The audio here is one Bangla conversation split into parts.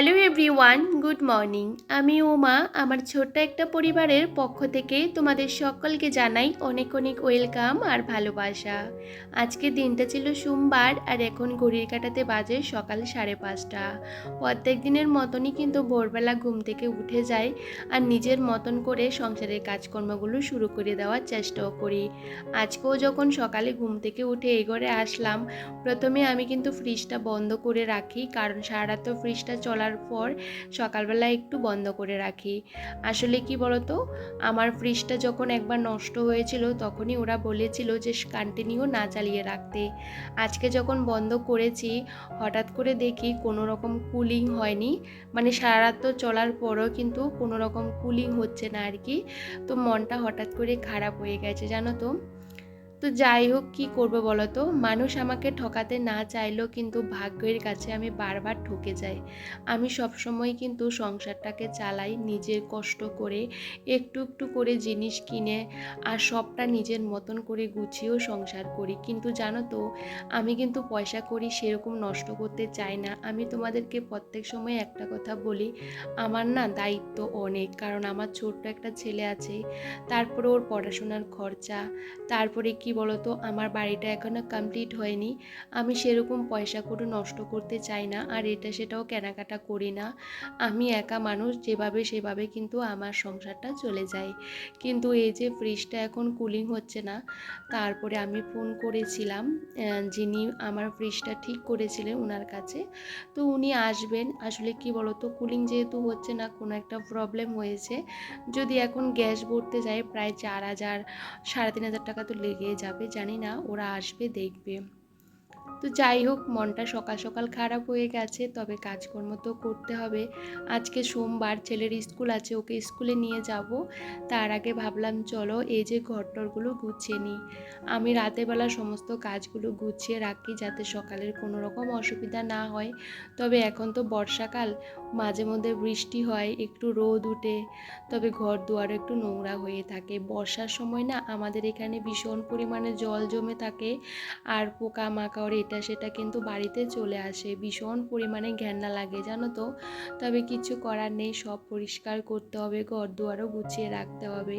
Hello everyone, good morning. আমি উমা। আমার ছোট্ট একটা পরিবারের পক্ষ থেকে তোমাদের সকলকে জানাই অনেক অনেক ওয়েলকাম আর ভালোবাসা। আজকের দিনটা ছিল সোমবার আর এখন ঘড়ির কাঁটাতে বাজে সকাল 5:30। প্রত্যেক দিনের মতনই কিন্তু ভোরবেলা ঘুম থেকে উঠে যাই আর নিজের মতন করে সংসারের কাজকর্মগুলো শুরু করে দেওয়ার চেষ্টাও করি। আজকেও যখন সকালে ঘুম থেকে উঠে এই ঘরে আসলাম, প্রথমে আমি কিন্তু ফ্রিজটা বন্ধ করে রাখি, কারণ সারা রাত তো ফ্রিজটা চলার পর সকালবেলা একটু বন্ধ করে রাখি। আসলে কি বলতো, আমার ফ্রিজটা যখন একবার নষ্ট হয়েছিল তখনই ওরা বলেছিল যে কন্টিনিউ না চালিয়ে রাখতে। আজকে যখন বন্ধ করেছি, হঠাৎ করে দেখি কোনো রকম কুলিং হয়নি, মানে সারা রাত তো চলার পরও কিন্তু কোনো রকম কুলিং হচ্ছে না আর কি। তো মনটা হঠাৎ করে খারাপ হয়ে গেছে জানো তো। তো যাই হোক, কী করবো বলো তো, মানুষ আমাকে ঠকাতে না চাইলেও কিন্তু ভাগ্যের কাছে আমি বারবার ঠকে যাই। আমি সবসময় কিন্তু সংসারটাকে চালাই নিজের কষ্ট করে, একটু একটু করে জিনিস কিনে, আর সবটা নিজের মতন করে গুছিয়েও সংসার করি। কিন্তু জানো তো, আমি কিন্তু পয়সা করি সেরকম নষ্ট করতে চাই না। আমি তোমাদেরকে প্রত্যেক সময় একটা কথা বলি, আমার না দায়িত্ব অনেক, কারণ আমার ছোট্ট একটা ছেলে আছে, তারপরে ওর পড়াশোনার খরচা, তারপরে কি বলতো, আমার বাড়িটা এখনও কমপ্লিট হয়নি। আমি সেরকম পয়সা করে নষ্ট করতে চাই না, আর এটা সেটাও কেনাকাটা করি না। আমি একা মানুষ, যেভাবে সেভাবে কিন্তু আমার সংসারটা চলে যায়। কিন্তু এই যে ফ্রিজটা এখন কুলিং হচ্ছে না, তারপরে আমি ফোন করেছিলাম যিনি আমার ফ্রিজটা ঠিক করেছিলেন ওনার কাছে। তো উনি আসবেন। আসলে কি বলতো, কুলিং যেহেতু হচ্ছে না, কোনো একটা প্রবলেম হয়েছে। যদি এখন গ্যাস ভরতে যাই প্রায় 4,000 3,500 টাকা তো লেগে যাবে। জানি না, ওরা আসবে দেখবে। তো যাই হোক, মনটা সকাল সকাল খারাপ হয়ে গেছে, তবে কাজকর্ম তো করতে হবে। আজকে সোমবার, ছেলের স্কুল আছে, ওকে স্কুলে নিয়ে যাব। তার আগে ভাবলাম চলো এই যে ঘরটরগুলো গুছিয়ে নিই। আমি রাতেরবেলা সমস্ত কাজগুলো গুছিয়ে রাখি যাতে সকালের কোনো রকম অসুবিধা না হয়। তবে এখন তো বর্ষাকাল, মাঝে মধ্যে বৃষ্টি হয়, একটু রোদ উঠে, তবে ঘর দুয়ারও একটু নোংরা হয়ে থাকে। বর্ষার সময় না আমাদের এখানে ভীষণ পরিমাণে জল জমে থাকে, আর পোকামাকড় এটা সেটা কিন্তু বাড়িতে চলে আসে, ভীষণ পরিমাণে ঘেন্না লাগে জানো তো। তবে কিছু করার নেই, সব পরিষ্কার করতে হবে, ঘর দুয়ারও গুছিয়ে রাখতে হবে।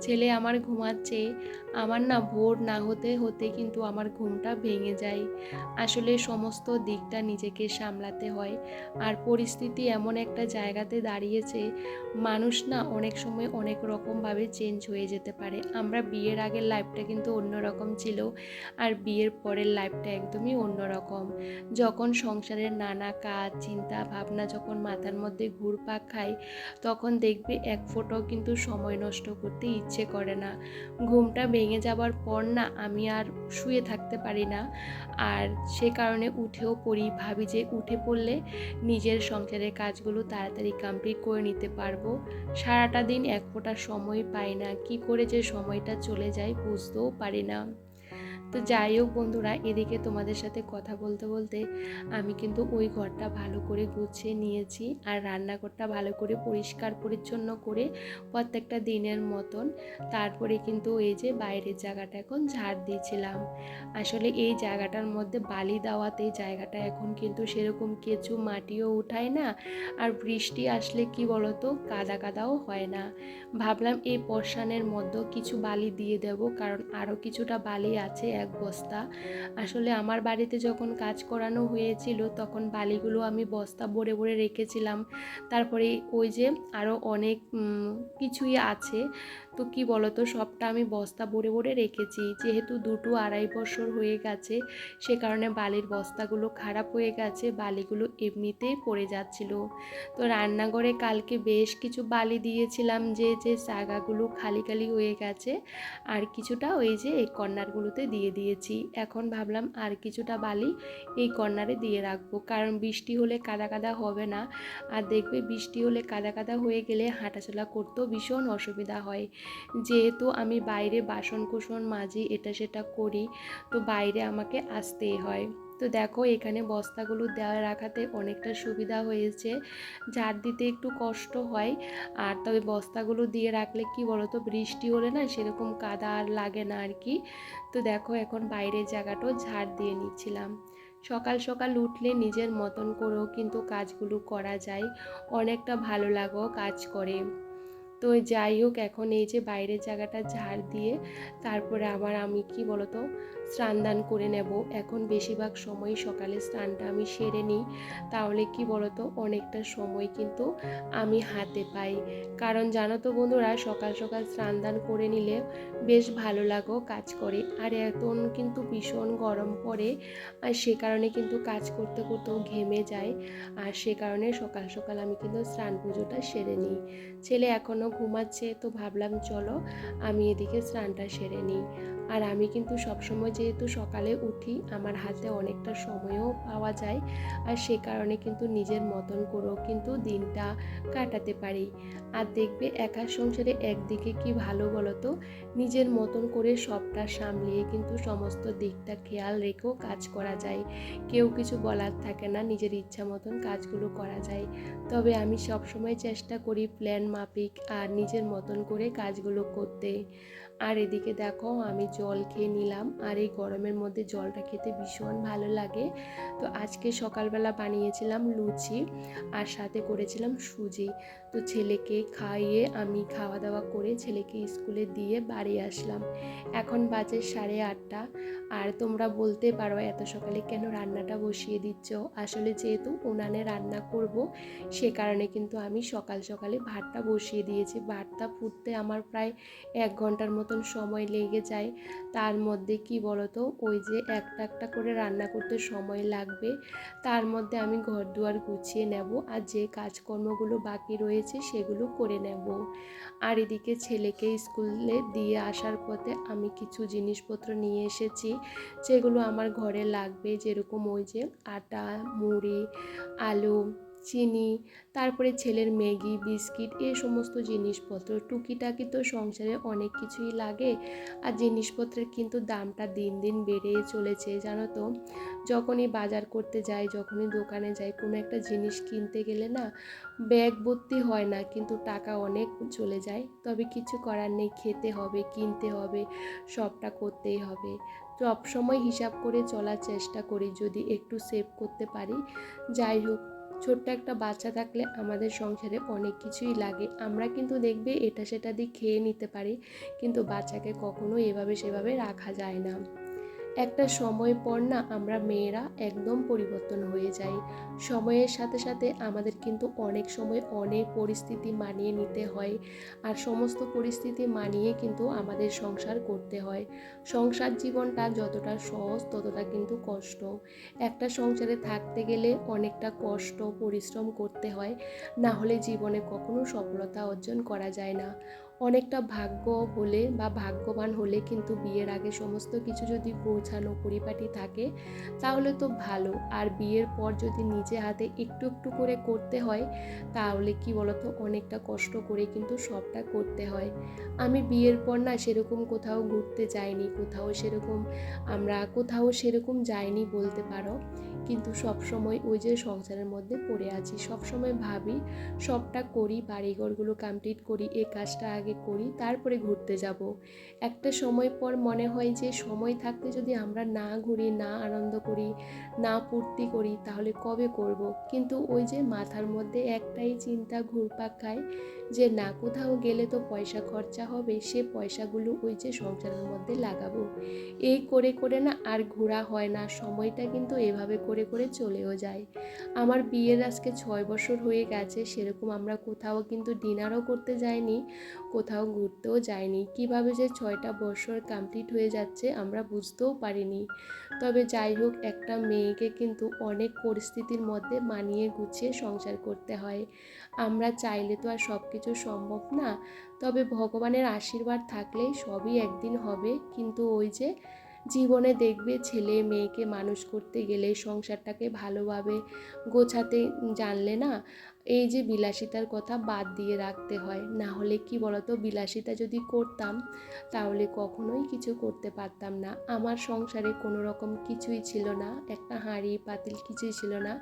ছেলে আমার ঘুমাচ্ছে, আমার না ভোর না হতে হতে কিন্তু আমার ঘুমটা ভেঙে যায়। আসলে সমস্ত দিকটা নিজেকে সামলাতে হয়, আর পরিস্থিতি এমন একটা জায়গাতে দাঁড়িয়েছে, মানুষ না অনেক সময় অনেক রকমভাবে চেঞ্জ হয়ে যেতে পারে। আমরা বিয়ের আগের লাইফটা কিন্তু অন্যরকম ছিল, আর বিয়ের পরের লাইফটা একদমই অন্যরকম। যখন সংসারের নানা কাজ চিন্তা ভাবনা যখন মাথার মধ্যে ঘুরপাক খায়, তখন দেখবে এক ফোঁটাও কিন্তু সময় নষ্ট করতে ইচ্ছে করে না। ঘুমটা ভেঙে যাবার পর না আমি আর শুয়ে থাকতে পারি না, আর সে কারণে উঠেও পড়ি, ভাবি যে উঠে পড়লে নিজের সংসারের কাজগুলো তাড়াতাড়ি কমপ্লিট করে নিতে পারবো। সারাটা দিন এক ফোঁটা সময় পাই না, কি করে যে সময়টা চলে যায় বুঝতেও পারি না। তো যাই হোক বন্ধুরা, এদিকে তোমাদের সাথে কথা বলতে বলতে আমি কিন্তু ওই ঘরটা ভালো করে গুছিয়ে নিয়েছি, আর রান্নাঘরটা ভালো করে পরিষ্কার পরিচ্ছন্ন করে প্রত্যেকটা দিনের মতন তারপরে কিন্তু এই যে বাইরের জায়গাটা এখন ঝাড় দিয়েছিলাম। আসলে এই জায়গাটার মধ্যে বালি দেওয়াতে জায়গাটা এখন কিন্তু সেরকম কেঁচু মাটিও উঠায় না, আর বৃষ্টি আসলে কি বলতো, কাদা কাদাও হয় না। ভাবলাম এই পর্ষানের মধ্যে কিছু বালি দিয়ে দেব, কারণ আরও কিছুটা বালি আছে, এক বস্তা। আসলে আমার বাড়িতে যখন কাজ করানো হয়েছিল তখন বালিগুলো আমি বস্তা ভরে ভরে রেখেছিলাম। তারপরে ওই যে আরও অনেক কিছুই আছে, তো কি বলতো, সবটা আমি বস্তা ভরে ভরে রেখেছি। যেহেতু 2-2.5 বছর হয়ে গেছে, সে কারণে বালির বস্তাগুলো খারাপ হয়ে গেছে, বালিগুলো এমনিতেই পড়ে যাচ্ছিল। তো রান্নাঘরে কালকে বেশ কিছু বালি দিয়েছিলাম, যে যে জায়গাগুলো খালি খালি হয়ে গেছে, আর কিছুটা ওই যে এই কর্নারগুলোতে দিয়ে দিয়েছি। এখন ভাবলাম আর কিছুটা বালি এই কর্নারে দিয়ে রাখবো, কারণ বৃষ্টি হলে কাদা কাদা হবে না। আর দেখবে বৃষ্টি হলে কাদা কাদা হয়ে গেলে হাঁটাচলা করতেও ভীষণ অসুবিধা হয়। যেহেতু আমি বাইরে বাসন কোসন মাজি, এটা সেটা করি, তো বাইরে আমাকে আসতেই হয়। তো দেখো, এখানে বস্তাগুলো দেওয়া রাখাতে অনেকটা সুবিধা হয়েছে, ঝাড় দিতে একটু কষ্ট হয়, আর তবে বস্তাগুলো দিয়ে রাখলে কি বলতো, বৃষ্টি হলে না সেরকম কাদা আর লাগে না আর কি। তো দেখো, এখন বাইরের জায়গাটাও ঝাড় দিয়ে নিচ্ছিলাম। সকাল সকাল উঠলে নিজের মতন করেও কিন্তু কাজগুলো করা যায়, অনেকটা ভালো লাগেও কাজ করে। তো যাই হোক, এখন এই যে বাইরের জায়গাটা ঝাড় দিয়ে তারপরে আবার আমি কি বলতো স্নান দান করে নেব। এখন বেশিরভাগ সময় সকালে স্নানটা আমি সেরে নিই, তাহলে কি বলতো অনেকটা সময় কিন্তু আমি হাতে পাই। কারণ জানো তো বন্ধুরা, সকাল সকাল স্নান দান করে নিলে বেশ ভালো লাগেও কাজ করে। আর এখন কিন্তু ভীষণ গরম পড়ে, আর সে কারণে কিন্তু কাজ করতে করতেও ঘেমে যায়। আর সে কারণে সকাল সকাল আমি কিন্তু স্নান পুজোটা সেরে নিই। ছেলে এখনও ঘুমাচ্ছে, তো ভাবলাম চলো আমি এদিকে স্নানটা সেরে নিই। আর আমি কিন্তু সবসময় যেহেতু সকালে উঠি, আমার হাতে অনেকটা সময়ও পাওয়া যায়, আর সে কারণে কিন্তু নিজের মতন করেও কিন্তু দিনটা কাটাতে পারি। আর দেখবে একা সংসারে একদিকে কি ভালো বলো তো, নিজের মতন করে সবটা সামলিয়ে কিন্তু সমস্ত দিকটা খেয়াল রেখেও কাজ করা যায়। কেউ কিছু বলার থাকে না, নিজের ইচ্ছা মতন কাজগুলো করা যায়। তবে আমি সবসময় চেষ্টা করি প্ল্যান মাফিক আর নিজের মতন করে কাজগুলো করতে। আর এদিকে দেখো আমি জল খেয়ে নিলাম, আর এই গরমের মধ্যে জলটা খেতে ভীষণ ভালো লাগে। তো আজকে সকালবেলা বানিয়েছিলাম লুচি, আর সাথে করেছিলাম সুজি। তো ছেলেকে খাইয়ে আমি খাওয়া দাওয়া করে ছেলেকে স্কুলে দিয়ে বাড়ি আসলাম। এখন বাজে 8:30। আর তোমরা বলতে পারো এত সকালে কেন রান্নাটা বসিয়ে দিচ্ছ। আসলে যেহেতু উনানে রান্না করব, সে কারণে কিন্তু আমি সকাল সকালে ভাতটা বসিয়ে দিয়েছি। ভাতটা ফুটতে আমার প্রায় 1 ঘন্টার মতন সময় লেগে যায়। তার মধ্যে কি বলতো, ওই যে একটা একটা করে রান্না করতে সময় লাগবে, তার মধ্যে আমি ঘর দুয়ার গুছিয়ে নেব, আর যে কাজকর্মগুলো বাকি রয়েছে সেগুলো করে নেব। আর এদিকে ছেলেকে স্কুলে দিয়ে আসার পথে আমি কিছু জিনিসপত্র নিয়ে এসেছি, যেগুলো আমার ঘরে লাগবে, যেরকম ওই যে আটা, মুড়ি, আলু, চিনি, তারপরে ছেলের ম্যাগি, বিস্কিট, এই সমস্ত জিনিসপত্র টুকিটাকি তো সংসারে অনেক কিছুই লাগে। আর জিনিসপত্রের কিন্তু দামটা দিন দিন বেড়েই চলেছে জানো তো। যখনই বাজার করতে যাই, যখনই দোকানে যাই, কোনো একটা জিনিস কিনতে গেলে না ব্যাগ ভর্তি হয় না, কিন্তু টাকা অনেক চলে যায়। তবে কিছু করার নেই, খেতে হবে, কিনতে হবে, সবটা করতেই হবে। সব সময় হিসাব করে চলার চেষ্টা করি, যদি একটু সেভ করতে পারি। যাই হোক, ছোট্ট একটা বাচ্চা থাকলে আমাদের সংসারে অনেক কিছুই লাগে। আমরা কিন্তু দেখবে এটা সেটা দিয়ে খেয়ে নিতে পারি, কিন্তু বাচ্চাকে কখনো এভাবে সেভাবে রাখা যায় না। একটা সময় পর না আমরা মেয়েরা একদম পরিবর্তন হয়ে যাই। সময়ের সাথে সাথে আমাদের কিন্তু অনেক সময় অনেক পরিস্থিতি মানিয়ে নিতে হয়, আর সমস্ত পরিস্থিতি মানিয়ে কিন্তু আমাদের সংসার করতে হয়। সংসার জীবনটা যতটা সহজ ততটা কিন্তু কষ্ট। একটা সংসারে থাকতে গেলে অনেকটা কষ্ট পরিশ্রম করতে হয়, না হলে জীবনে কখনো সফলতা অর্জন করা যায় না। অনেকটা ভাগ্য হলে বা ভাগ্যবান হলে কিন্তু বিয়ের আগে সমস্ত কিছু যদি গোছানো পরিপাটি থাকে তাহলে তো ভালো। আর বিয়ের পর যদি নিজে হাতে একটু একটু করে করতে হয়, তাহলে কি বলতো অনেকটা কষ্ট করে কিন্তু সবটা করতে হয়। আমি বিয়ের পর না সেরকম কোথাও ঘুরতে যাইনি, কোথাও সেরকম যাইনি বলতে পারো। কিন্তু সব সময় ওই যে সংসারের মধ্যে পড়ে আছি, সব সময় ভাবি সবটা করি, বাড়িঘরগুলো কমপ্লিট করি, এই কাজটা আগে করি, তারপরে ঘুরতে যাব। একটা সময় পর মনে হয় যে সময় থাকতে যদি আমরা না ঘুরি, না আনন্দ করি, না ফুর্তি করি, তাহলে কবে করব। কিন্তু ওই যে মাথার মধ্যে একটাই চিন্তা ঘুরপাক খায়, যে না কোথাও গেলে তো পয়সা খরচা হবে, সে পয়সাগুলো ওই যে সংসারের মধ্যে লাগাবো। এই করে করে না আর ঘোরা হয় না, সময়টা কিন্তু এভাবে করে করে চলেও যায়। আমার বিয়ের আজকে 6 বছর হয়ে গেছে, সেরকম আমরা কোথাও কিন্তু ডিনারও করতে যাইনি, কোথাও ঘুরতেও যাইনি। কিভাবে যে 6টা বছর কমপ্লিট হয়ে যাচ্ছে আমরা বুঝতেও পারিনি। তবে যাই হোক, একটা মেয়েকে কিন্তু অনেক পরিস্থিতির মধ্যে মানিয়ে গুছিয়ে সংসার করতে হয়। আমরা চাইলে তো আর সব কিছু সম্ভব না, তবে ভগবানের আশীর্বাদ থাকলেই সবই একদিন হবে। কিন্তু ওই যে জীবনে দেখবে ছেলে মেয়েকে মানুষ করতে গেলে সংসারটাকে ভালোভাবে গোছাতে জানলে না, এই যে বিলাসিতার কথা বাদ দিয়ে রাখতে হয়। না হলে কি বলতো, বিলাসিতা যদি করতাম তাহলে কখনোই কিছু করতে পারতাম না। আমার সংসারে কোনো রকম কিছুই ছিল না, একটা হাঁড়ি পাতিল কিছুই ছিল না।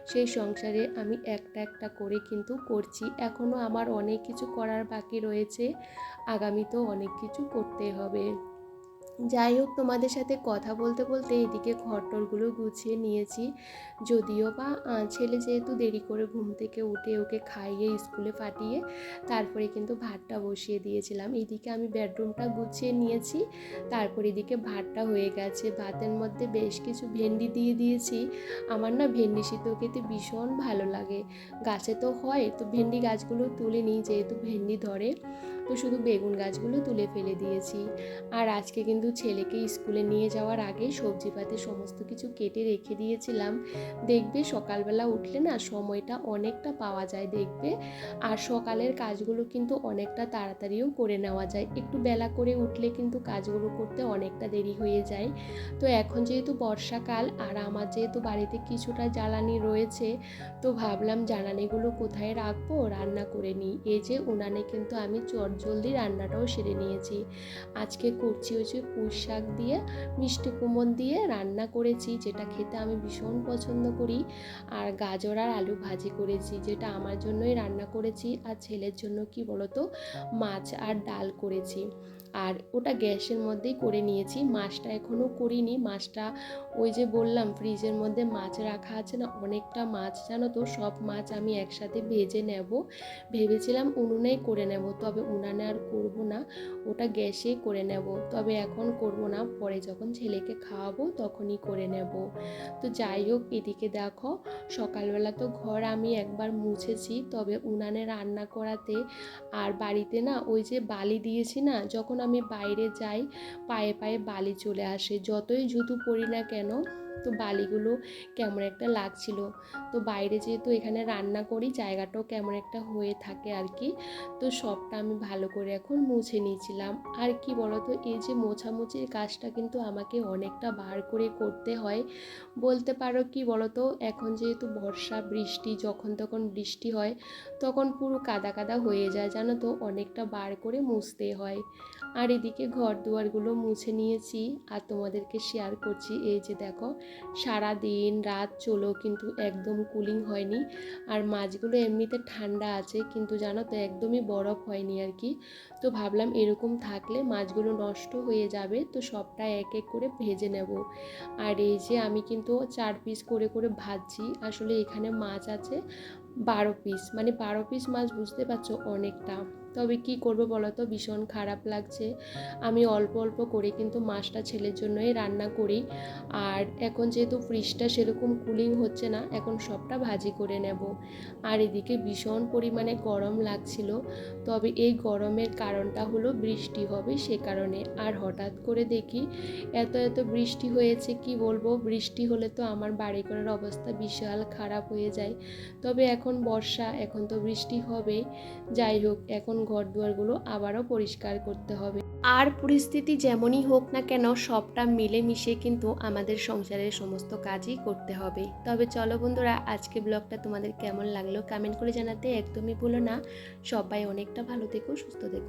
সেই সংসারে আমি একটা একটা করে কিন্তু করছি। এখনও আমার অনেক কিছু করার বাকি রয়েছে, আগামীতেও অনেক কিছু করতে হবে। যাই হোক, তোমাদের সাথে কথা বলতে বলতে এদিকে ঘরটরগুলো গুছিয়ে নিয়েছি। যদিও বা ছেলে যেহেতু দেরি করে ঘুম থেকে উঠে ওকে খাইয়ে স্কুলে পাঠিয়ে তারপরে কিন্তু ভাতটা বসিয়ে দিয়েছিলাম। এদিকে আমি বেডরুমটা গুছিয়ে নিয়েছি, তারপর এদিকে ভাতটা হয়ে গেছে। ভাতের মধ্যে বেশ কিছু ভেন্ডি দিয়ে দিয়েছি। আমার না ভেন্ডি সিদ্ধ খেতে ভীষণ ভালো লাগে। গাছে তো হয়, তো ভেন্ডি গাছগুলো তুলে নিই, যেহেতু ভেন্ডি ধরে, তো শুধু বেগুন গাছগুলো তুলে ফেলে দিয়েছি। আর আজকে কিন্তু ছেলেকে স্কুলে নিয়ে যাওয়ার আগে সবজিপাতি সমস্ত কিছু কেটে রেখে দিয়েছিলাম। দেখবে সকালবেলা উঠলে না সময়টা অনেকটা পাওয়া যায় দেখবে। আর সকালের কাজগুলো কিন্তু অনেকটা তাড়াতাড়িও করে নেওয়া যায়, একটু বেলা করে উঠলে কিন্তু কাজগুলো করতে অনেকটা দেরি হয়ে যায়। তো এখন যেহেতু বর্ষাকাল আর আমার যেহেতু বাড়িতে কিছুটা জ্বালানি রয়েছে, তো ভাবলাম জ্বালানিগুলো কোথায় রাখবো, রান্না করে নিই। এই যে উনানে কিন্তু আমি চটজলদি রান্নাটাও সেরে নিয়েছি। আজকে করছি হচ্ছে পুঁই শাক দিয়ে মিষ্টি কুমড় দিয়ে রান্না করেছি, যেটা খেতে আমি ভীষণ পছন্দ করি। আর গাজর আর আলু ভাজি করেছি, যেটা আমার জন্যই রান্না করেছি। আর ছেলের জন্য কি বলতো, মাছ আর ডাল করেছি। আর ওটা গ্যাসের মধ্যেই করে নিয়েছি, মাছটা এখনও করিনি। মাছটা ওই যে বললাম ফ্রিজের মধ্যে মাছ রাখা আছে না, অনেকটা মাছ জানো তো, সব মাছ আমি একসাথে ভেজে নেব ভেবেছিলাম, উনুনেই করে নেব, তবে উনানে আর করব না, ওটা গ্যাসে করে নেব। তবে এখন করব না, পরে যখন ছেলেকে খাওয়াবো তখনই করে নেব। তো যাই হোক, এদিকে দেখো সকালবেলা তো ঘর আমি একবার মুছেছি, তবে উনানে রান্না করাতে আর বাড়িতে না ওই যে বালি দিয়েছি না, যখন আমি বাইরে যাই পায়ে পায়ে বালি চলে আসে, যতই জুতো পরি না কেন, তো বালিগুলো কেমন একটা লাগছিল। তো বাইরে যেহেতু এখানে রান্না করি, জায়গাটাও কেমন একটা হয়ে থাকে আর কি। তো সবটা আমি ভালো করে এখন মুছে নিয়েছিলাম। আর কি বলতো, এই যে মোছামুছির কাজটা কিন্তু আমাকে অনেকটা বার করে করতে হয় বলতে পারো। কি বলতো, এখন যেহেতু বর্ষা বৃষ্টি, যখন তখন বৃষ্টি হয়, তখন পুরো কাদা কাদা হয়ে যায় জানো তো, অনেকটা বার করে মুছতে হয়। আর এদিকে ঘর দুয়ারগুলো মুছে নিয়েছি আর তোমাদেরকে শেয়ার করছি। এই যে দেখো, সারা দিন রাত চলো কিন্তু একদম কুলিং হয়নি। আর মাছগুলো এমনিতে ঠান্ডা আছে, কিন্তু জানো তো একদমই বরফ হয়নি আর কি। তো ভাবলাম এরকম থাকলে মাছগুলো নষ্ট হয়ে যাবে, তো সবটা এক এক করে ভেজে নেব। আর এই যে আমি কিন্তু 4 পিস করে করে ভাজছি। আসলে এখানে মাছ আছে 12 পিস, মানে 12 পিস মাছ, বুঝতে পারছো অনেকটা। তবে কি করবো বলো তো, ভীষণ খারাপ লাগছে। আমি অল্প অল্প করে কিন্তু মাছটা ছেলের জন্যই রান্না করি। আর এখন যেহেতু ফ্রিজটা সেরকম কুলিং হচ্ছে না, এখন সবটা ভাজি করে নেব। আর এদিকে ভীষণ পরিমাণে গরম লাগছিল, তবে এই গরমের কারণটা হলো বৃষ্টি হবে সে কারণে। আর হঠাৎ করে দেখি এত এত বৃষ্টি হয়েছে, কি বলবো, বৃষ্টি হলে তো আমার বাড়ি ঘরের অবস্থা বিশাল খারাপ হয়ে যায়। তবে এখন বর্ষা, এখন তো বৃষ্টি হবে। যাই হোক, এখন ঘর দুয়ারগুলো আবারও পরিষ্কার করতে হবে। আর পরিস্থিতি যেমনই হোক না কেন, সবটা মিলেমিশে কিন্তু আমাদের সংসারের সমস্ত কাজই করতে হবে। তবে চলো বন্ধুরা, আজকে ব্লগটা তোমাদের কেমন লাগলো কমেন্ট করে জানাতে একদমই ভুলো না। সবাই অনেকটা ভালো থেকো, সুস্থ থেকো।